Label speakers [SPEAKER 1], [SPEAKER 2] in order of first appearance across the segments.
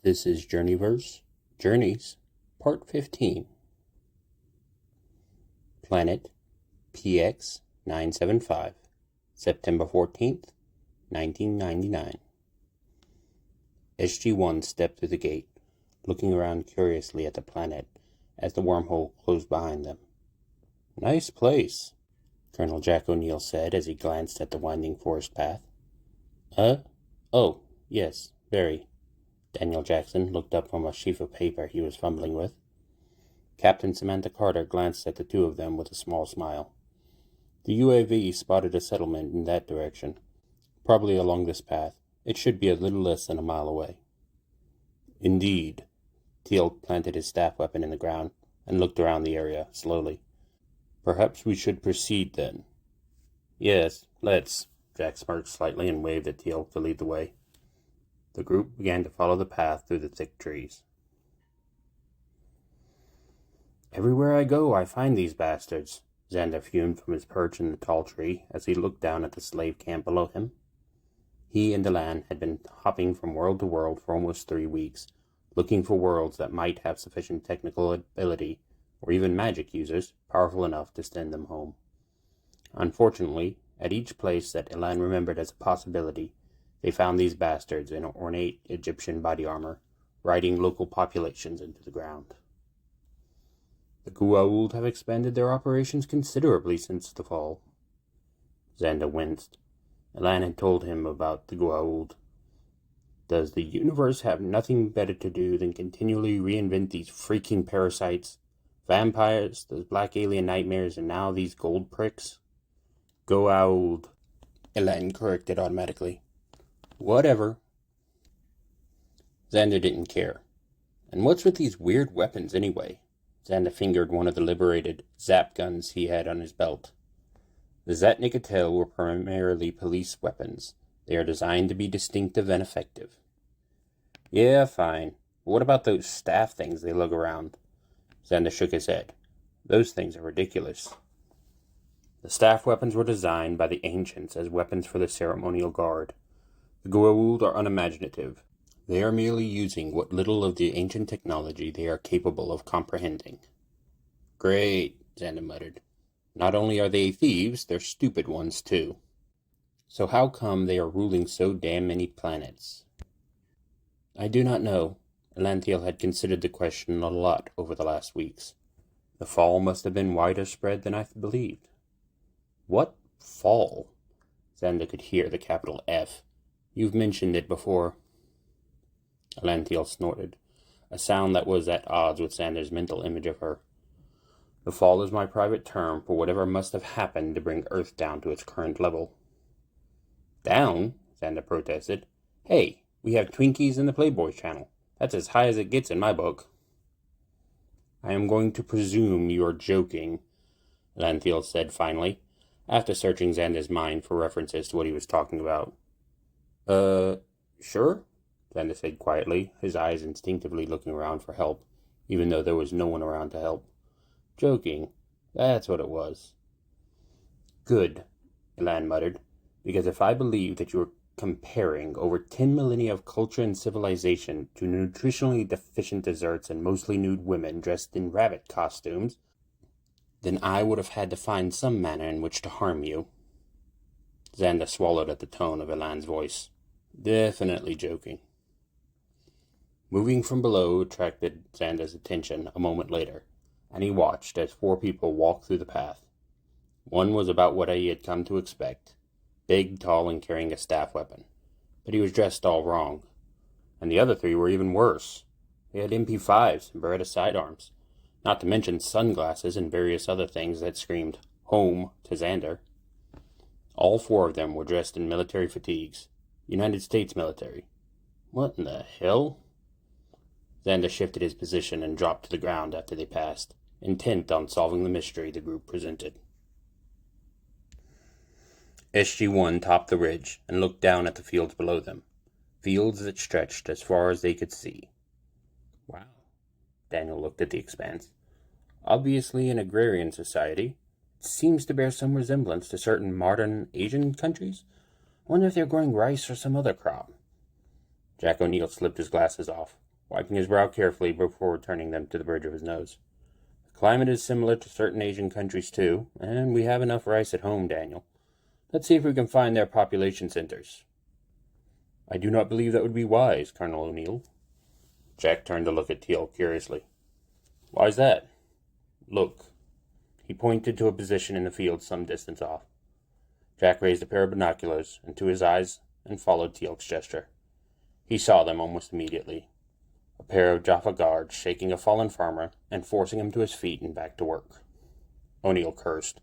[SPEAKER 1] This is Journeyverse Journeys, Part 15. Planet PX 975, September 14th, 1999. SG-1 stepped through the gate, looking around curiously at the planet as the wormhole closed behind them. "Nice place," Colonel Jack O'Neill said as he glanced at the winding forest path. Oh, yes, very." Daniel Jackson looked up from a sheaf of paper he was fumbling with. Captain Samantha Carter glanced at the two of them with a small smile. The UAV spotted a settlement in that direction. Probably along this path. It should be a little less than a mile away. "Indeed." Teal'c planted his staff weapon in the ground and looked around the area slowly. "Perhaps we should proceed then." "Yes, let's." Jack smirked slightly and waved at Teal'c to lead the way. The group began to follow the path through the thick trees. "Everywhere I go, I find these bastards," Xander fumed from his perch in the tall tree as he looked down at the slave camp below him. He and Delan had been hopping from world to world for almost 3 weeks, looking for worlds that might have sufficient technical ability, or even magic users, powerful enough to send them home. Unfortunately, at each place that Elan remembered as a possibility, they found these bastards in ornate Egyptian body armor, riding local populations into the ground. The Goa'uld have expanded their operations considerably since the fall. Xander winced. Elan had told him about the Goa'uld. Does the universe have nothing better to do than continually reinvent these freaking parasites? Vampires, those black alien nightmares, and now these gold pricks? Goa'uld, Elan corrected automatically. Whatever. Xander didn't care. And what's with these weird weapons anyway? Xander fingered one of the liberated zap guns he had on his belt. The Zat'nik'tel were primarily police weapons. They are designed to be distinctive and effective. Yeah, fine. But what about those staff things they lug around? Xander shook his head. Those things are ridiculous. The staff weapons were designed by the ancients as weapons for the ceremonial guard. The Goa'uld are unimaginative. They are merely using what little of the ancient technology they are capable of comprehending. Great, Xander muttered. Not only are they thieves, they're stupid ones too. So how come they are ruling so damn many planets? I do not know. Elanthiel had considered the question a lot over the last weeks. The fall must have been wider spread than I believed. What fall? Xander could hear the capital F. You've mentioned it before. Elanthiel snorted, a sound that was at odds with Xander's mental image of her. The fall is my private term for whatever must have happened to bring Earth down to its current level. Down? Xander protested. Hey, we have Twinkies in the Playboy channel. That's as high as it gets in my book. I am going to presume you are joking, Elanthiel said finally, after searching Xander's mind for references to what he was talking about. Sure? Xander said quietly, his eyes instinctively looking around for help, even though there was no one around to help. Joking. That's what it was. Good, Elan muttered, because if I believed that you were comparing over 10 millennia of culture and civilization to nutritionally deficient desserts and mostly nude women dressed in rabbit costumes, then I would have had to find some manner in which to harm you. Xander swallowed at the tone of Elan's voice. Definitely joking. Moving from below attracted Xander's attention a moment later, and he watched as 4 people walked through the path. One was about what he had come to expect, big, tall, and carrying a staff weapon, but he was dressed all wrong. And the other 3 were even worse. They had MP5s and Beretta sidearms, not to mention sunglasses and various other things that screamed home to Xander. All 4 of them were dressed in military fatigues. United States military. What in the hell? Xander shifted his position and dropped to the ground after they passed, intent on solving the mystery the group presented. SG-1 topped the ridge and looked down at the fields below them, fields that stretched as far as they could see. Wow. Daniel looked at the expanse. Obviously an agrarian society. It seems to bear some resemblance to certain modern Asian countries. I wonder if they're growing rice or some other crop. Jack O'Neill slipped his glasses off. wiping his brow carefully before returning them to the bridge of his nose. The climate is similar to certain Asian countries, too, and we have enough rice at home, Daniel. Let's see if we can find their population centers. I do not believe that would be wise, Colonel O'Neill. Jack turned to look at Teal'c curiously. Why's that? Look. He pointed to a position in the field some distance off. Jack raised a pair of binoculars to his eyes and followed Teal'c's gesture. He saw them almost immediately. A pair of Jaffa guards shaking a fallen farmer and forcing him to his feet and back to work. O'Neill cursed.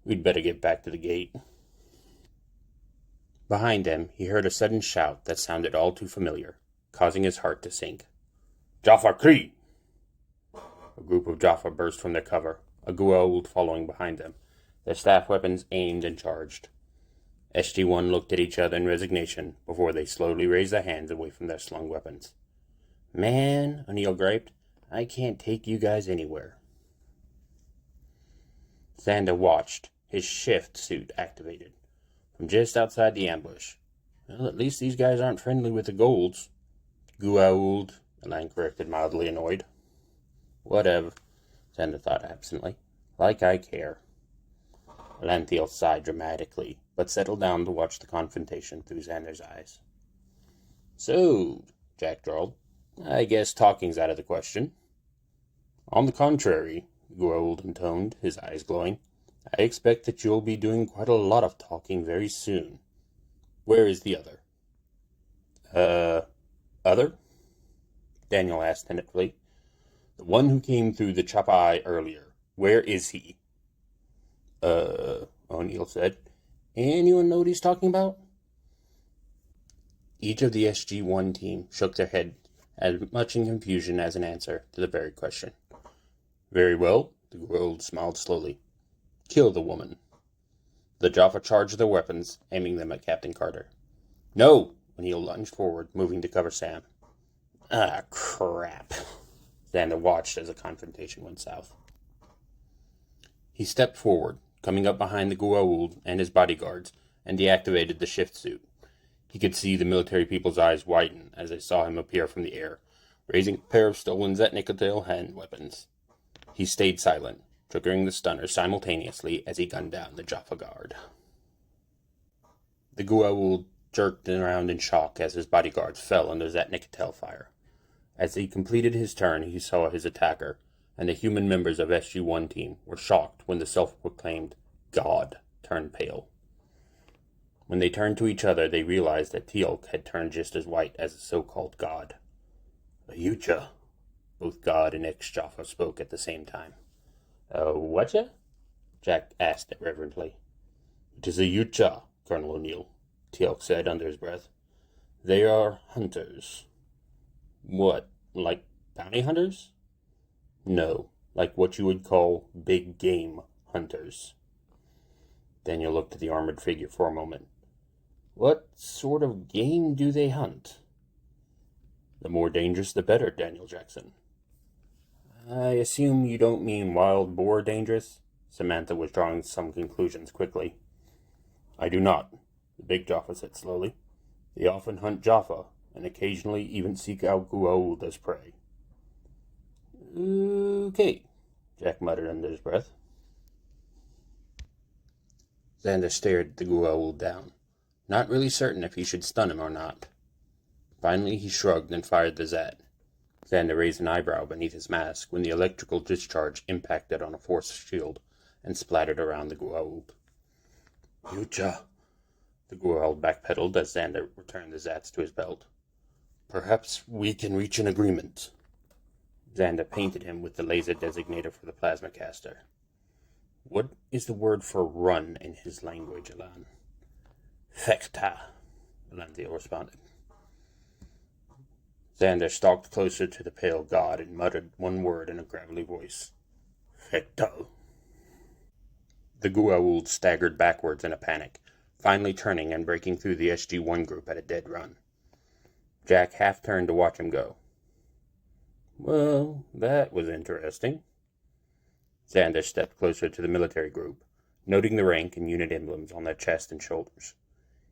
[SPEAKER 1] We'd better get back to the gate. Behind him, he heard a sudden shout that sounded all too familiar, causing his heart to sink. Jaffa Cree! A group of Jaffa burst from their cover, a Goa'uld following behind them, their staff weapons aimed and charged. SG-1 looked at each other in resignation before they slowly raised their hands away from their slung weapons. Man, O'Neill griped, I can't take you guys anywhere. Xander watched, his shift suit activated, from just outside the ambush. Well, at least these guys aren't friendly with the Goa'ulds. Goa'uld, Alan corrected, mildly annoyed. Whatever, Xander thought absently. Like I care. Lanthiel sighed dramatically, but settled down to watch the confrontation through Xander's eyes. So, Jack drawled, I guess talking's out of the question. On the contrary, Goa'uld intoned, his eyes glowing, I expect that you'll be doing quite a lot of talking very soon. Where is the other? Other? Daniel asked tentatively. The one who came through the chop eye earlier. Where is he? O'Neill said. Anyone know what he's talking about? Each of the SG-1 team shook their head, as much in confusion as an answer to the very question. Very well, the Goa'uld smiled slowly. Kill the woman. The Jaffa charged their weapons, aiming them at Captain Carter. No! O'Neill lunged forward, moving to cover Sam. Ah, crap. Xander watched as the confrontation went south. He stepped forward, coming up behind the Goa'uld and his bodyguards, and deactivated the shift suit. He could see the military people's eyes widen as they saw him appear from the air, raising a pair of stolen Zetnikatale hand weapons. He stayed silent, triggering the stunner simultaneously as he gunned down the Jaffa guard. The Goa'uld jerked around in shock as his bodyguards fell under Zetnikatale fire. As he completed his turn, he saw his attacker, and the human members of SG-1 team were shocked when the self-proclaimed God turned pale. When they turned to each other, they realized that Teal'c had turned just as white as the so-called God. A Yucha, both God and ex-Jaffa spoke at the same time. Whatcha? Jack asked reverently. It is a Yucha, Colonel O'Neill, Teal'c said under his breath. They are hunters. What, like bounty hunters? No, like what you would call big game hunters. Daniel looked at the armored figure for a moment. What sort of game do they hunt? The more dangerous the better, Daniel Jackson. I assume you don't mean wild boar dangerous? Samantha was drawing some conclusions quickly. I do not, the big Jaffa said slowly. They often hunt Jaffa, and occasionally even seek out Goa'uld as prey. Okay, Jack muttered under his breath. Xander stared the Goa'uld down, not really certain if he should stun him or not. Finally he shrugged and fired the Zat. Xander raised an eyebrow beneath his mask when the electrical discharge impacted on a force shield and splattered around the Goa'uld. Yucha! The Goa'uld backpedaled as Xander returned the Zats to his belt. Perhaps we can reach an agreement. Xander painted him with the laser designator for the plasma caster. What is the word for run in his language, Alan? Fekta, Alanthiel responded. Xander stalked closer to the pale god and muttered one word in a gravelly voice. Fekta. The Goa'uld staggered backwards in a panic, finally turning and breaking through the SG-1 group at a dead run. Jack half turned to watch him go. Well, that was interesting. Xander stepped closer to the military group, noting the rank and unit emblems on their chest and shoulders.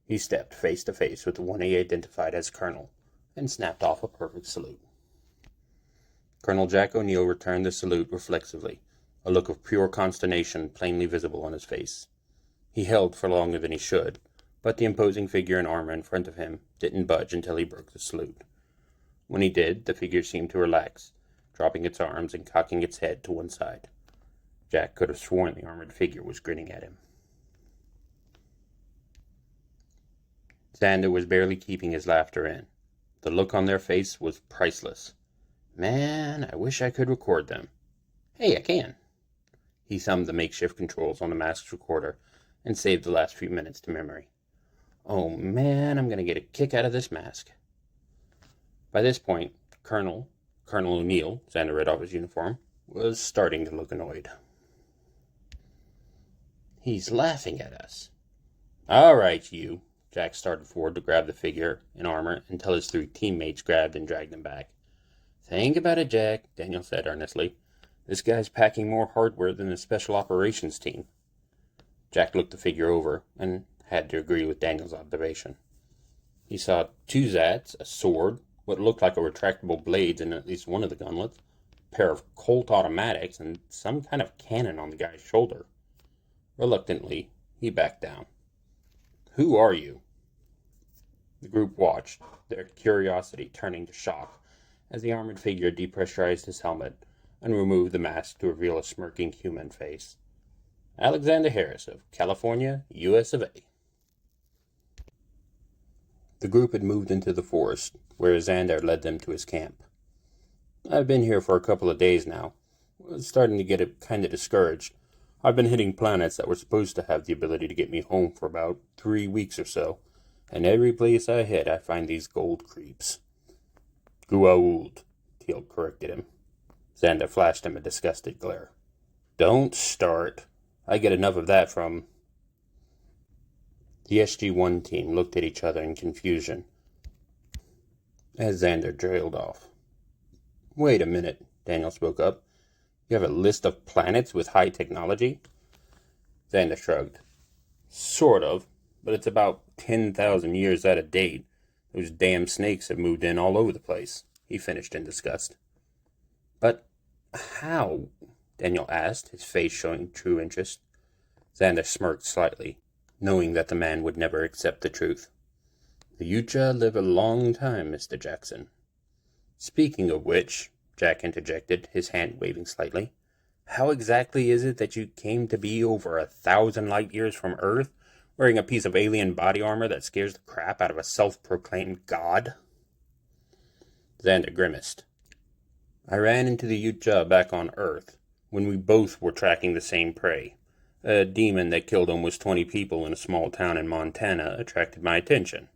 [SPEAKER 1] He stepped face to face with the one he identified as Colonel, and snapped off a perfect salute. Colonel Jack O'Neill returned the salute reflexively, a look of pure consternation plainly visible on his face. He held for longer than he should, but the imposing figure in armor in front of him didn't budge until he broke the salute. When he did, the figure seemed to relax, dropping its arms and cocking its head to one side. Jack could have sworn the armored figure was grinning at him. Xander was barely keeping his laughter in. The look on their face was priceless. Man, I wish I could record them. Hey, I can. He thumbed the makeshift controls on the mask's recorder and saved the last few minutes to memory. Oh man, I'm going to get a kick out of this mask. By this point, Colonel O'Neill, Xander read off his uniform, was starting to look annoyed. He's laughing at us. All right, you. Jack started forward to grab the figure in armor until his 3 teammates grabbed and dragged him back. Think about it, Jack, Daniel said earnestly. This guy's packing more hardware than the special operations team. Jack looked the figure over and had to agree with Daniel's observation. He saw 2 Zats, a sword, what looked like a retractable blades in at least one of the gauntlets, a pair of Colt automatics, and some kind of cannon on the guy's shoulder. Reluctantly, he backed down. Who are you? The group watched, their curiosity turning to shock, as the armored figure depressurized his helmet and removed the mask to reveal a smirking human face. Alexander Harris of California, US of A. The group had moved into the forest, where Xander led them to his camp. I've been here for a couple of days now. I was starting to get kind of discouraged. I've been hitting planets that were supposed to have the ability to get me home for about 3 weeks or so, and every place I hit I find these Goa'uld creeps. Goa'uld, Teal'c corrected him. Xander flashed him a disgusted glare. Don't start. I get enough of that from... The SG-1 team looked at each other in confusion as Xander trailed off. Wait a minute, Daniel spoke up. You have a list of planets with high technology? Xander shrugged. Sort of, but it's about 10,000 years out of date. Those damn snakes have moved in all over the place, he finished in disgust. But how? Daniel asked, his face showing true interest. Xander smirked slightly, knowing that the man would never accept the truth. The Yucha live a long time, Mr. Jackson. Speaking of which, Jack interjected, his hand waving slightly, how exactly is it that you came to be over 1,000 light years from Earth, wearing a piece of alien body armor that scares the crap out of a self-proclaimed god? Xander grimaced. I ran into the Yucha back on Earth, when we both were tracking the same prey. A demon that killed almost 20 people in a small town in Montana attracted my attention.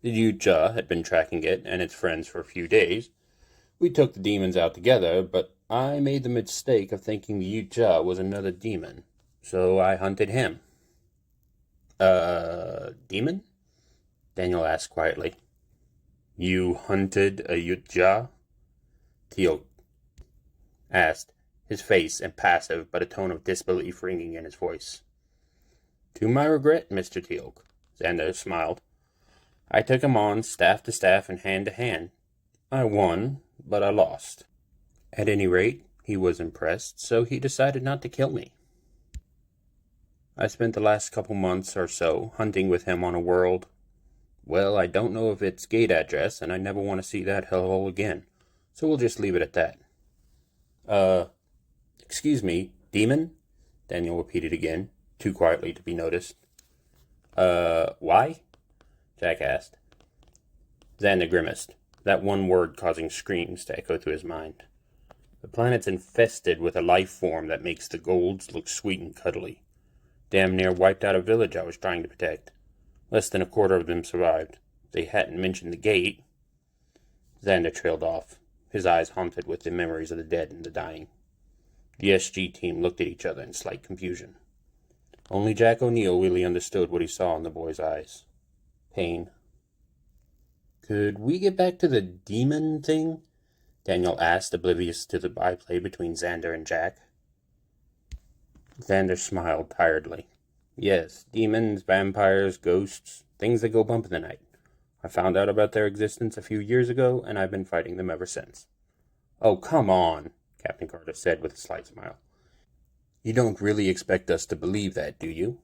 [SPEAKER 1] The Yucha had been tracking it and its friends for a few days. We took the demons out together, but I made the mistake of thinking the Yucha was another demon, so I hunted him. Demon? Daniel asked quietly. You hunted a Yucha? Teal'c asked, his face impassive but a tone of disbelief ringing in his voice. To my regret, Mr. Teal'c, Xander smiled. I took him on staff to staff and hand to hand. I won, but I lost. At any rate, he was impressed, so he decided not to kill me. I spent the last couple months or so hunting with him on a world. Well, I don't know of its gate address, and I never want to see that hellhole again, so we'll just leave it at that. Excuse me, demon? Daniel repeated again, too quietly to be noticed. Why? Jack asked. Xander grimaced, that one word causing screams to echo through his mind. The planet's infested with a life form that makes the Goa'ulds look sweet and cuddly. Damn near wiped out a village I was trying to protect. Less than a quarter of them survived. They hadn't mentioned the gate. Xander trailed off, his eyes haunted with the memories of the dead and the dying. The SG team looked at each other in slight confusion. Only Jack O'Neill really understood what he saw in the boy's eyes. Pain. Could we get back to the demon thing? Daniel asked, oblivious to the byplay between Xander and Jack. Xander smiled tiredly. Yes, demons, vampires, ghosts, things that go bump in the night. I found out about their existence a few years ago, and I've been fighting them ever since. Oh, come on, Captain Carter said with a slight smile. You don't really expect us to believe that, do you?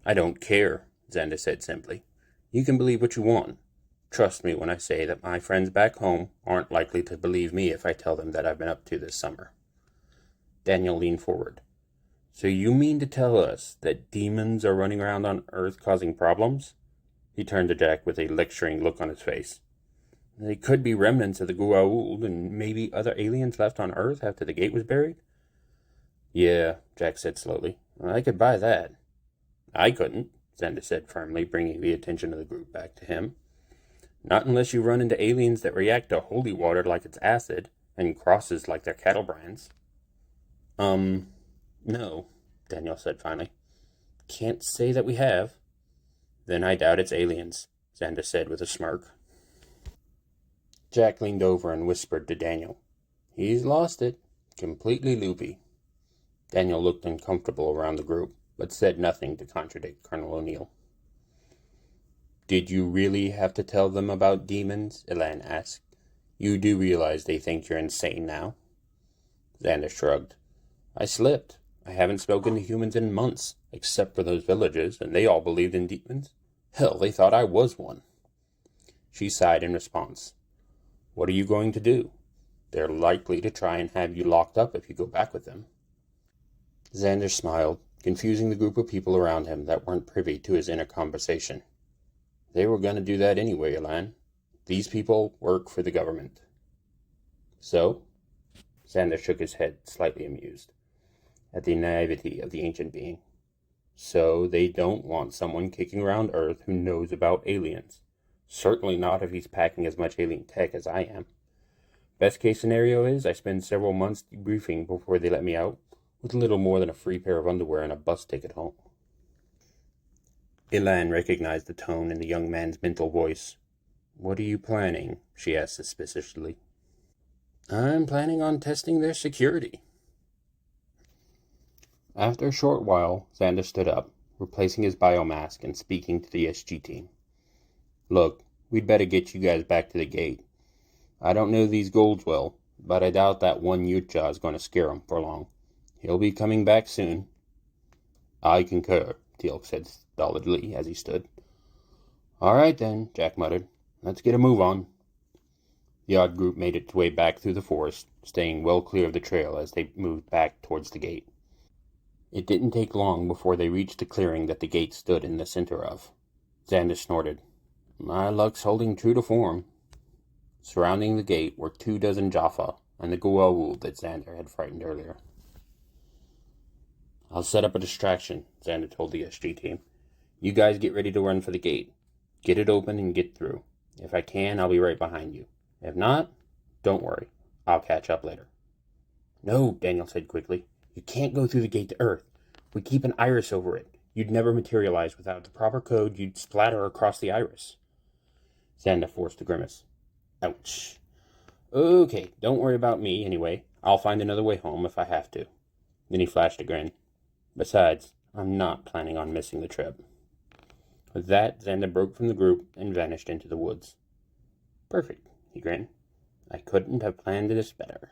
[SPEAKER 1] I don't care, Xander said simply. You can believe what you want. Trust me when I say that my friends back home aren't likely to believe me if I tell them that I've been up to this summer. Daniel leaned forward. So you mean to tell us that demons are running around on Earth causing problems? He turned to Jack with a lecturing look on his face. They could be remnants of the Goa'uld and maybe other aliens left on Earth after the gate was buried? Yeah, Jack said slowly. I could buy that. I couldn't, Xander said firmly, bringing the attention of the group back to him. Not unless you run into aliens that react to holy water like it's acid, and crosses like they're cattle brands. No, Daniel said finally. Can't say that we have. Then I doubt it's aliens, Xander said with a smirk. Jack leaned over and whispered to Daniel. He's lost it. Completely loopy. Daniel looked uncomfortable around the group, but said nothing to contradict Colonel O'Neill. Did you really have to tell them about demons? Elan asked. You do realize they think you're insane now? Xander shrugged. I slipped. I haven't spoken to humans in months, except for those villagers, and they all believed in demons. Hell, they thought I was one. She sighed in response. What are you going to do? They're likely to try and have you locked up if you go back with them. Xander smiled, confusing the group of people around him that weren't privy to his inner conversation. They were going to do that anyway, Elan. These people work for the government. So? Xander shook his head, slightly amused at the naivety of the ancient being. So they don't want someone kicking around Earth who knows about aliens. Certainly not if he's packing as much alien tech as I am. Best case scenario is I spend several months debriefing before they let me out, with little more than a free pair of underwear and a bus ticket home. Elan recognized the tone in the young man's mental voice. What are you planning? She asked suspiciously. I'm planning on testing their security. After a short while, Xander stood up, replacing his biomask and speaking to the SG team. Look, we'd better get you guys back to the gate. I don't know these Goa'ulds well, but I doubt that one Utah is going to scare them for long. He'll be coming back soon. I concur, Teal'c said stolidly as he stood. All right then, Jack muttered. Let's get a move on. The odd group made its way back through the forest, staying well clear of the trail as they moved back towards the gate. It didn't take long before they reached the clearing that the gate stood in the center of. Xander snorted. My luck's holding true to form. Surrounding the gate were 24 Jaffa and the Goa'uld that Xander had frightened earlier. I'll set up a distraction, Xander told the SG team. You guys get ready to run for the gate. Get it open and get through. If I can, I'll be right behind you. If not, don't worry. I'll catch up later. No, Daniel said quickly. You can't go through the gate to Earth. We keep an iris over it. You'd never materialize without the proper code. You'd splatter across the iris. Xander forced a grimace. Ouch. Okay, don't worry about me anyway. I'll find another way home if I have to. Then he flashed a grin. Besides, I'm not planning on missing the trip. With that, Xander broke from the group and vanished into the woods. Perfect, he grinned. I couldn't have planned this better.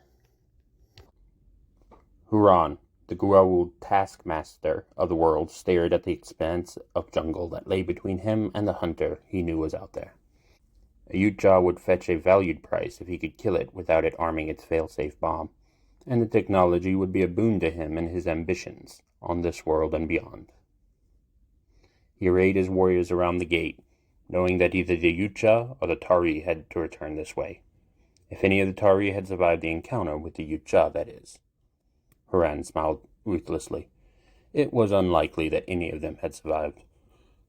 [SPEAKER 1] Huron, the Goa'uld taskmaster of the world, stared at the expanse of jungle that lay between him and the hunter he knew was out there. A Utah would fetch a valued price if he could kill it without it arming its fail-safe bomb, and the technology would be a boon to him and his ambitions on this world and beyond. He arrayed his warriors around the gate, knowing that either the Utah or the Tari had to return this way. If any of the Tari had survived the encounter with the Utah, that is. Haran smiled ruthlessly. It was unlikely that any of them had survived.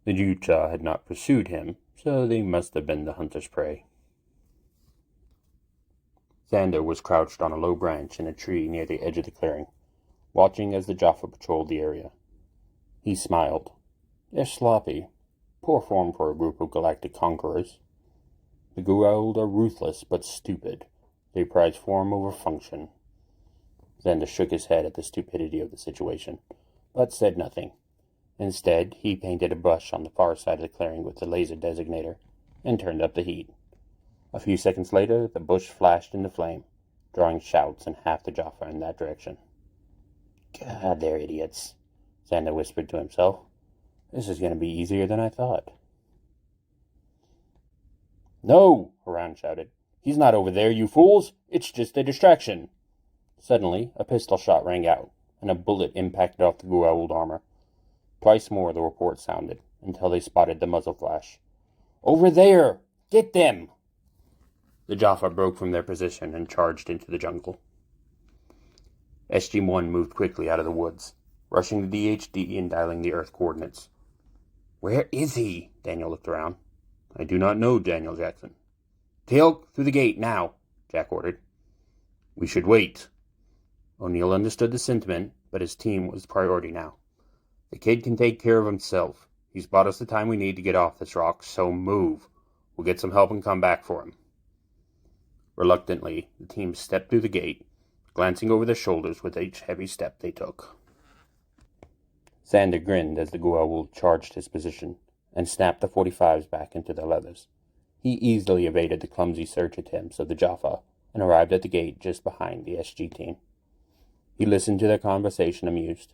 [SPEAKER 1] The Utah had not pursued him, so they must have been the hunter's prey. Xander was crouched on a low branch in a tree near the edge of the clearing, watching as the Jaffa patrolled the area. He smiled. They're sloppy. Poor form for a group of galactic conquerors. The Goa'uld are ruthless but stupid. They prize form over function. Xander shook his head at the stupidity of the situation, but said nothing. Instead, he painted a brush on the far side of the clearing with the laser designator and turned up the heat. A few seconds later, the bush flashed into flame. drawing shouts and half the Jaffa in that direction. God, they're idiots, Xander whispered to himself. This is going to be easier than I thought. No, Haran shouted. He's not over there, you fools! It's just a distraction! Suddenly, a pistol shot rang out, and a bullet impacted off the Goa'uld armor. Twice more the report sounded, until they spotted the muzzle flash. Over there! Get them! The Jaffa broke from their position and charged into the jungle. SG-1 moved quickly out of the woods, rushing the DHD and dialing the Earth coordinates. Where is he? Daniel looked around. I do not know, Daniel Jackson. Teal'c, through the gate, now, Jack ordered. We should wait. O'Neill understood the sentiment, but his team was the priority now. The kid can take care of himself. He's bought us the time we need to get off this rock, so move. We'll get some help and come back for him. Reluctantly, the team stepped through the gate, glancing over their shoulders with each heavy step they took. Xander grinned as the Goa'uld charged his position and snapped the 45s back into their leathers. He easily evaded the clumsy search attempts of the Jaffa and arrived at the gate just behind the SG team. He listened to their conversation, amused.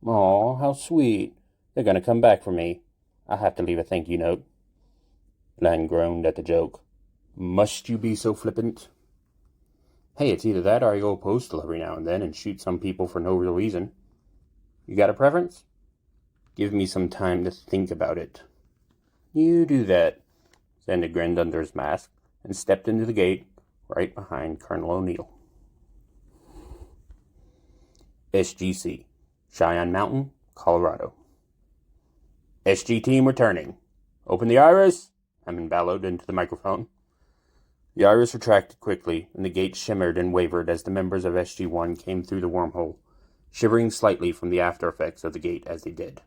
[SPEAKER 1] Aw, how sweet. They're going to come back for me. I'll have to leave a thank you note. Lan groaned at the joke. Must you be so flippant? Hey, it's either that or I go postal every now and then and shoot some people for no real reason. You got a preference? Give me some time to think about it. You do that. Xander grinned under his mask and stepped into the gate right behind Colonel O'Neill. SGC, Cheyenne Mountain, Colorado. SG team returning. Open the iris, Hammond bellowed into the microphone. The iris retracted quickly, and the gate shimmered and wavered as the members of SG-1 came through the wormhole, shivering slightly from the after effects of the gate as they did.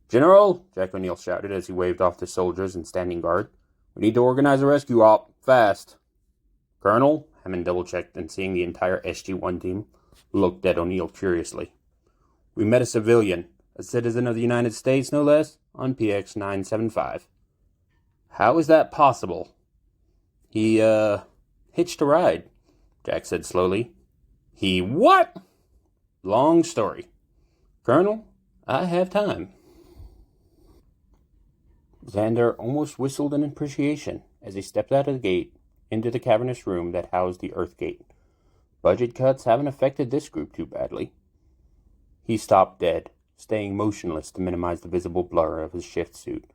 [SPEAKER 1] General, Jack O'Neill shouted as he waved off the soldiers in standing guard. We need to organize a rescue op, fast. Colonel, Hammond double-checked, and seeing the entire SG-1 team, looked at O'Neill curiously. We met a civilian, a citizen of the United States, no less, on PX 975. How is that possible? He, hitched a ride, Jack said slowly. He what? Long story. Colonel, I have time. Xander almost whistled in appreciation as he stepped out of the gate into the cavernous room that housed the Earth Gate. Budget cuts haven't affected this group too badly. He stopped dead, staying motionless to minimize the visible blur of his shift suit,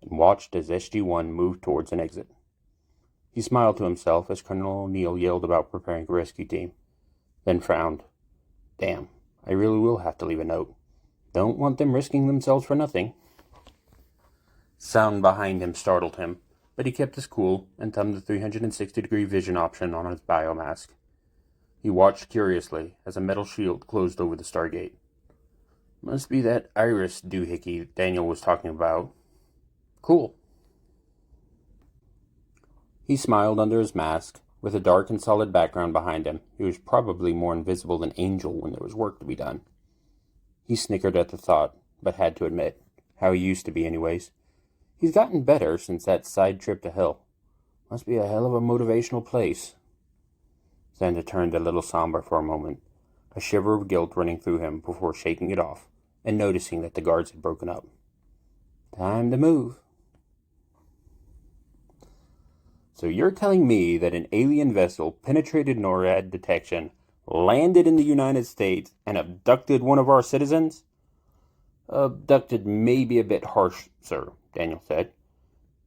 [SPEAKER 1] and watched as SG-1 moved towards an exit. He smiled to himself as Colonel O'Neill yelled about preparing a rescue team, then frowned. Damn, I really will have to leave a note. Don't want them risking themselves for nothing. Sound behind him startled him, but he kept his cool and thumbed the 360-degree vision option on his biomask. He watched curiously as a metal shield closed over the Stargate. Must be that iris doohickey Daniel was talking about. Cool. He smiled under his mask. With a dark and solid background behind him, he was probably more invisible than Angel when there was work to be done. He snickered at the thought, but had to admit, how he used to be anyways. He's gotten better since that side trip to hell. Must be a hell of a motivational place. Xander turned a little somber for a moment, a shiver of guilt running through him before shaking it off, and noticing that the guards had broken up. Time to move. So you're telling me that an alien vessel penetrated NORAD detection, landed in the United States, and abducted one of our citizens? Abducted may be a bit harsh, sir, Daniel said.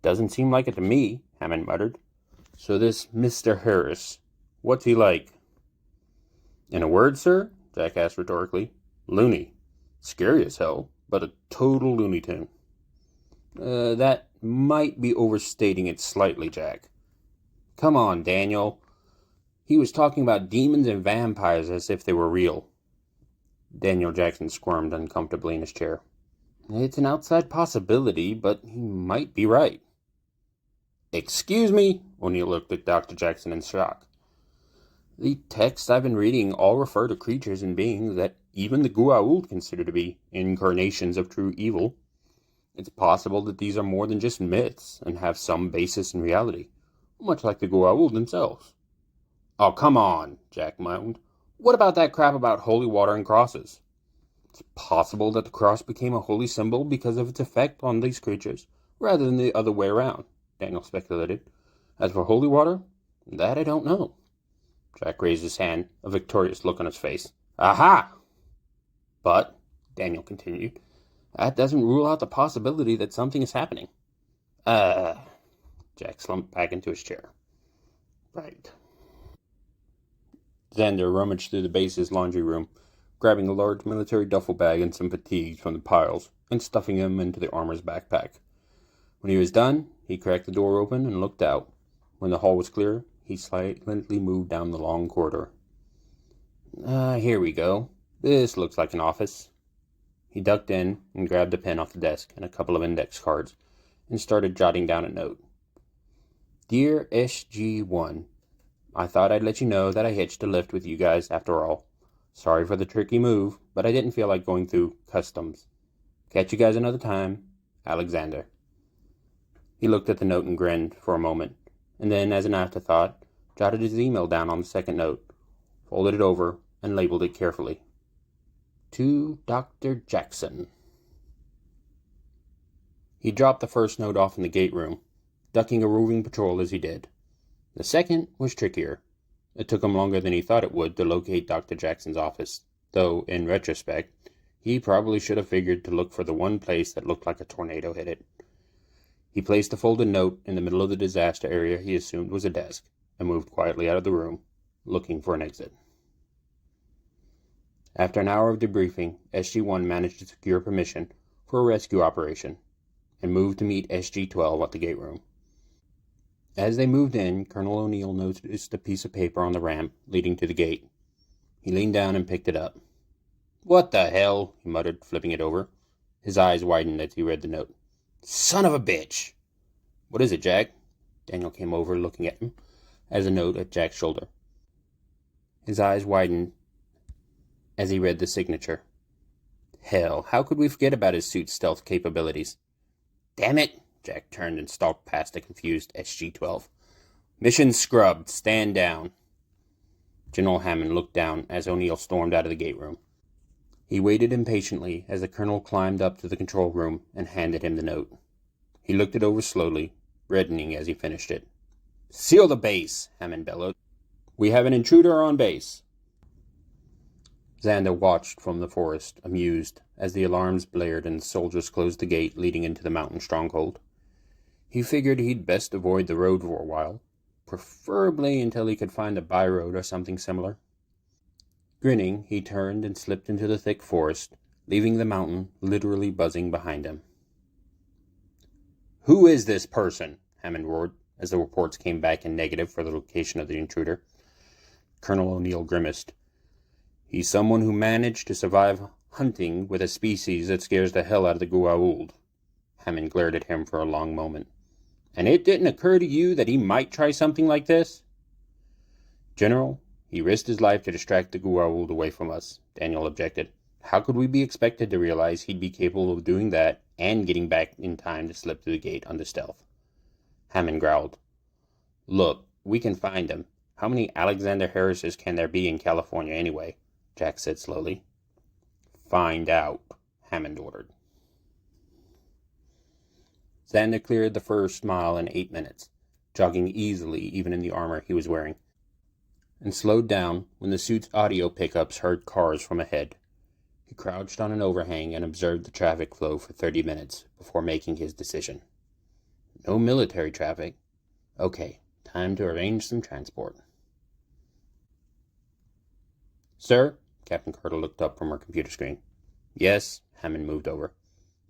[SPEAKER 1] Doesn't seem like it to me, Hammond muttered. So this Mr. Harris, what's he like? In a word, sir? Jack asked rhetorically. Loony. Scary as hell, but a total Looney Tune. That might be overstating it slightly, Jack. Come on, Daniel. He was talking about demons and vampires as if they were real. Daniel Jackson squirmed uncomfortably in his chair. It's an outside possibility, but he might be right. Excuse me? O'Neill looked at Dr. Jackson in shock. The texts I've been reading all refer to creatures and beings that even the Goa'uld consider to be incarnations of true evil. It's possible that these are more than just myths and have some basis in reality, much like the Goa'uld themselves. Oh, come on, Jack moaned. What about that crap about holy water and crosses? It's possible that the cross became a holy symbol because of its effect on these creatures, rather than the other way around, Daniel speculated. As for holy water, that I don't know. Jack raised his hand, a victorious look on his face. Aha! But, Daniel continued, that doesn't rule out the possibility that something is happening. Jack slumped back into his chair. Right. Xander rummaged through the base's laundry room, grabbing a large military duffel bag and some fatigues from the piles, and stuffing them into the armor's backpack. When he was done, he cracked the door open and looked out. When the hall was clear, he silently moved down the long corridor. Here we go. This looks like an office. He ducked in and grabbed a pen off the desk and a couple of index cards, and started jotting down a note. Dear SG-1, I thought I'd let you know that I hitched a lift with you guys after all. Sorry for the tricky move, but I didn't feel like going through customs. Catch you guys another time. Alexander. He looked at the note and grinned for a moment, and then, as an afterthought, jotted his email down on the second note, folded it over, and labeled it carefully. To Dr. Jackson. He dropped the first note off in the gate room, ducking a roving patrol as he did. The second was trickier. It took him longer than he thought it would to locate Dr. Jackson's office, though, in retrospect, he probably should have figured to look for the one place that looked like a tornado hit it. He placed the folded note in the middle of the disaster area he assumed was a desk, and moved quietly out of the room, looking for an exit. After an hour of debriefing, SG-1 managed to secure permission for a rescue operation, and moved to meet SG-12 at the gate room. As they moved in, Colonel O'Neill noticed a piece of paper on the ramp leading to the gate. He leaned down and picked it up. What the hell? He muttered, flipping it over. His eyes widened as he read the note. Son of a bitch! What is it, Jack? Daniel came over, looking at him, as a note at Jack's shoulder. His eyes widened as he read the signature. Hell, how could we forget about his suit's stealth capabilities? Damn it! Jack turned and stalked past the confused SG-12. Mission scrubbed. Stand down. General Hammond looked down as O'Neill stormed out of the gate room. He waited impatiently as the colonel climbed up to the control room and handed him the note. He looked it over slowly, reddening as he finished it. Seal the base, Hammond bellowed. We have an intruder on base. Xander watched from the forest, amused, as the alarms blared and the soldiers closed the gate leading into the mountain stronghold. He figured he'd best avoid the road for a while, preferably until he could find a byroad or something similar. Grinning, he turned and slipped into the thick forest, leaving the mountain literally buzzing behind him. Who is this person? Hammond roared, as the reports came back in negative for the location of the intruder. Colonel O'Neill grimaced. He's someone who managed to survive hunting with a species that scares the hell out of the Goa'uld. Hammond glared at him for a long moment. And it didn't occur to you that he might try something like this? General, he risked his life to distract the Goa'uld away from us, Daniel objected. How could we be expected to realize he'd be capable of doing that and getting back in time to slip through the gate under stealth? Hammond growled. Look, we can find him. How many Alexander Harrises can there be in California anyway? Jack said slowly. Find out, Hammond ordered. Xander cleared the first mile in 8 minutes, jogging easily even in the armor he was wearing, and slowed down when the suit's audio pickups heard cars from ahead. He crouched on an overhang and observed the traffic flow for 30 minutes before making his decision. No military traffic. Okay, time to arrange some transport. Sir? Captain Carter looked up from her computer screen. Yes, Hammond moved over.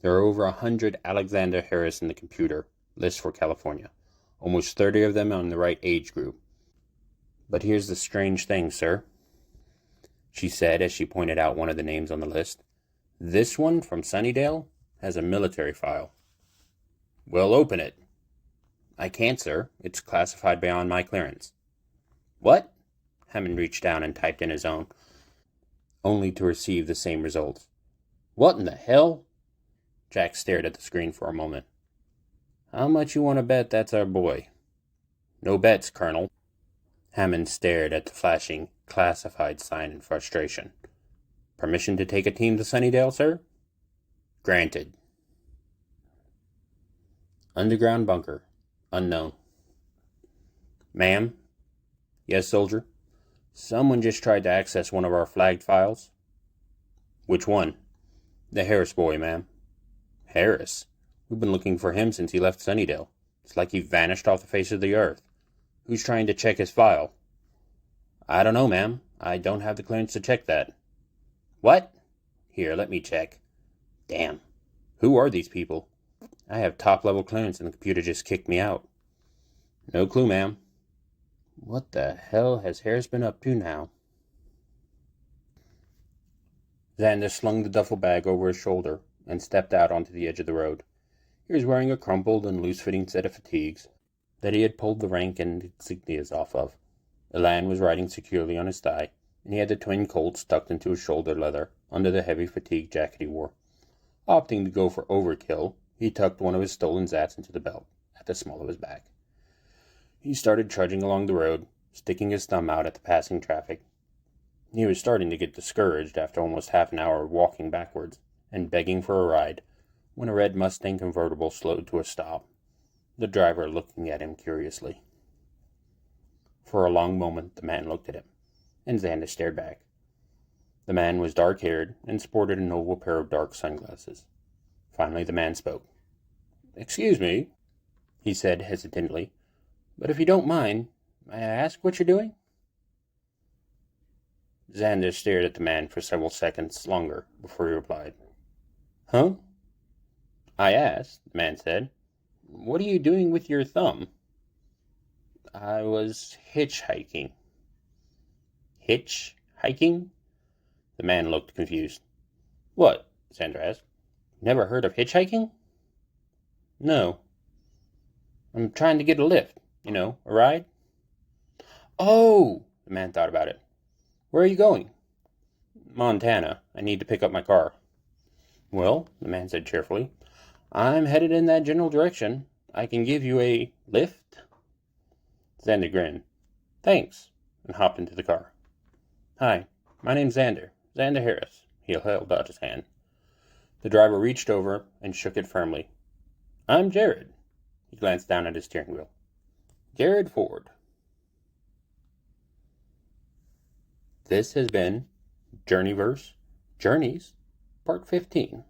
[SPEAKER 1] There are over 100 Alexander Harris in the computer list for California, almost 30 of them on the right age group. But here's the strange thing, sir, she said as she pointed out one of the names on the list. This one from Sunnydale has a military file. Well, open it. I can't, sir. It's classified beyond my clearance. What? Hammond reached down and typed in his own, only to receive the same results. What in the hell? Jack stared at the screen for a moment. How much you want to bet that's our boy? No bets, Colonel. Hammond stared at the flashing classified sign in frustration. Permission to take a team to Sunnydale, sir? Granted. Underground bunker. Unknown. Ma'am? Yes, soldier? Someone just tried to access one of our flagged files. Which one? The Harris boy, ma'am. Harris? We've been looking for him since he left Sunnydale. It's like he vanished off the face of the earth. Who's trying to check his file? I don't know, ma'am. I don't have the clearance to check that. What? Here, let me check. Damn. Who are these people? I have top-level clearance and the computer just kicked me out. No clue, ma'am. What the hell has Harris been up to now? Xander slung the duffel bag over his shoulder and stepped out onto the edge of the road. He was wearing a crumpled and loose-fitting set of fatigues that he had pulled the rank and insignias off of. Elan was riding securely on his thigh, and he had the twin Colts tucked into his shoulder leather under the heavy fatigue jacket he wore. Opting to go for overkill, he tucked one of his stolen zats into the belt at the small of his back. He started trudging along the road, sticking his thumb out at the passing traffic. He was starting to get discouraged after almost half an hour of walking backwards and begging for a ride when a red Mustang convertible slowed to a stop, the driver looking at him curiously. For a long moment the man looked at him, and Xander stared back. The man was dark-haired and sported an oval pair of dark sunglasses. Finally the man spoke. "Excuse me," he said hesitantly, "but if you don't mind, may I ask what you're doing?" Xander stared at the man for several seconds longer before he replied. "Huh?" "I asked," the man said, "what are you doing with your thumb?" "I was hitchhiking." "Hitchhiking?" The man looked confused. "What?" Xander asked. "Never heard of hitchhiking?" "No." "I'm trying to get a lift. A ride." "Oh!" The man thought about it. "Where are you going?" "Montana. I need to pick up my car." "Well," the man said cheerfully, "I'm headed in that general direction. I can give you a lift." Xander grinned. "Thanks," and hopped into the car. "Hi, my name's Xander. Xander Harris." He held out his hand. The driver reached over and shook it firmly. "I'm Jared." He glanced down at his steering wheel. "Jared Ford." This has been Journeyverse Journeys, Part 15.